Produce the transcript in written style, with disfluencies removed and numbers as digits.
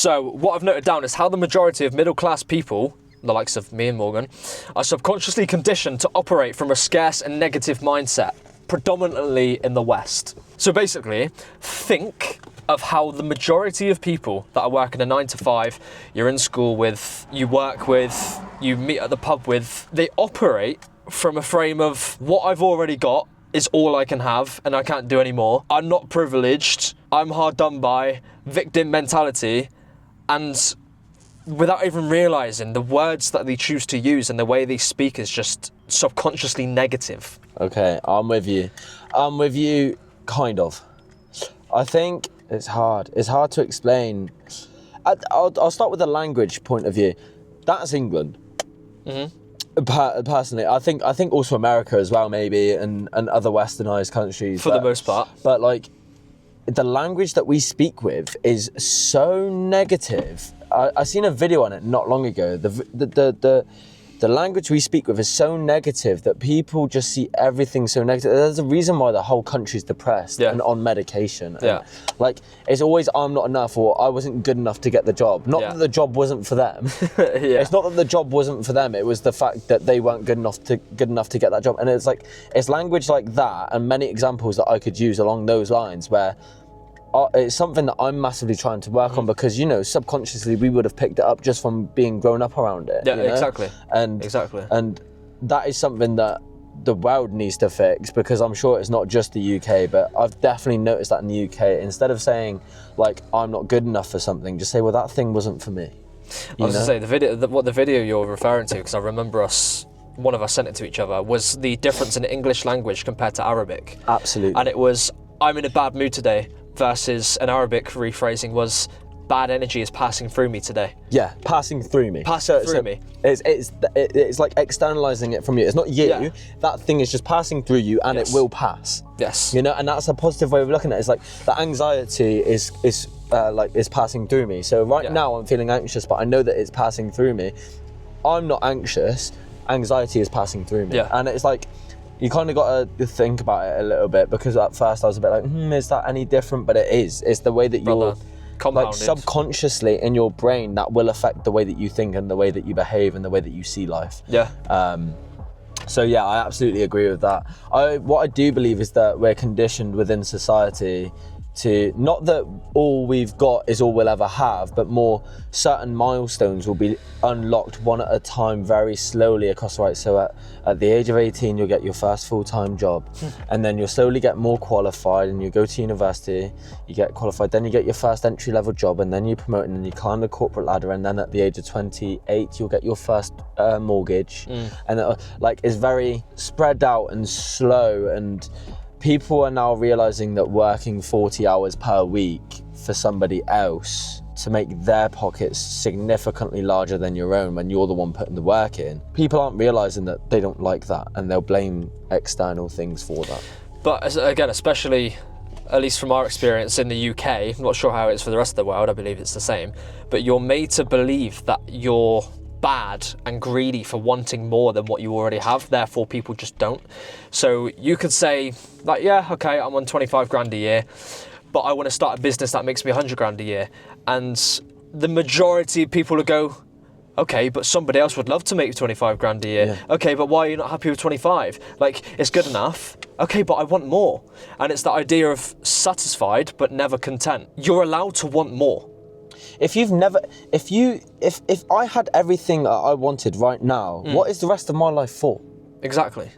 So what I've noted down is how the majority of middle-class people, the likes of me and Morgan, are subconsciously conditioned to operate from a scarce and negative mindset, predominantly in the West. So basically, think of how the majority of people that are working a 9 to 5, you're in school with, you work with, you meet at the pub with, they operate from a frame of what I've already got is all I can have and I can't do any more. I'm not privileged, I'm hard done by, victim mentality, and without even realising, the words that they choose to use and the way they speak is just subconsciously negative. Okay, I'm with you. Kind of. I think it's hard. It's hard to explain. I'll start with the language point of view. That's England. Mm-hmm. Personally, I think also America as well, maybe, and other westernized countries. For the most part. But like, the language that we speak with is so negative. I seen a video on it not long ago. The language we speak with is so negative that people just see everything so negative. There's a reason why the whole country's depressed and on medication. And like, it's always, I'm not enough, or I wasn't good enough to get the job. Not that the job wasn't for them. It's not that the job wasn't for them. It was the fact that they weren't good enough to get that job. And it's like, it's language like that and many examples that I could use along those lines where it's something that I'm massively trying to work on, because, you know, subconsciously we would have picked it up just from being grown up around it. Yeah, you know? exactly. And that is something that the world needs to fix, because I'm sure it's not just the UK, but I've definitely noticed that in the UK. Instead of saying, like, I'm not good enough for something, just say, well, that thing wasn't for me. I was going to say, the video you're referring to, because I remember one of us sent it to each other, was the difference in English language compared to Arabic. Absolutely. And it was, I'm in a bad mood today, versus an Arabic rephrasing was, bad energy is passing through me today. Yeah, passing through me. Through me. It's like externalizing it from you. It's not you. Yeah. That thing is just passing through you, and it will pass. Yes. You know, and that's a positive way of looking at it. It's like the anxiety is passing through me. So now I'm feeling anxious, but I know that it's passing through me. I'm not anxious. Anxiety is passing through me. Yeah. And it's like, you kind of got to think about it a little bit, because at first I was a bit like, is that any different? But it is. It's the way that you're, like, subconsciously in your brain, that will affect the way that you think and the way that you behave and the way that you see life. Yeah. So yeah, I absolutely agree with that. What I do believe is that we're conditioned within society to, not that all we've got is all we'll ever have, but more certain milestones will be unlocked one at a time, very slowly across the right. So at the age of 18, you'll get your first full-time job, and then you'll slowly get more qualified, and you go to university, you get qualified, then you get your first entry-level job, and then you promote, and then you climb the corporate ladder, and then at the age of 28, you'll get your first mortgage, and it's very spread out and slow. And people are now realizing that working 40 hours per week for somebody else to make their pockets significantly larger than your own when you're the one putting the work in, people aren't realizing that they don't like that, and they'll blame external things for that. But again, especially, at least from our experience in the UK, I'm not sure how it is for the rest of the world, I believe it's the same, but you're made to believe that you're bad and greedy for wanting more than what you already have, therefore people just don't. So you could say, like, yeah, okay, I'm on 25 grand a year, but I want to start a business that makes me 100 grand a year. And the majority of people will go, okay, but somebody else would love to make 25 grand a year. Yeah. Okay, but why are you not happy with 25? Like, it's good enough. Okay, but I want more. And it's the idea of satisfied but never content. You're allowed to want more. If I had everything that I wanted right now, what is the rest of my life for? Exactly.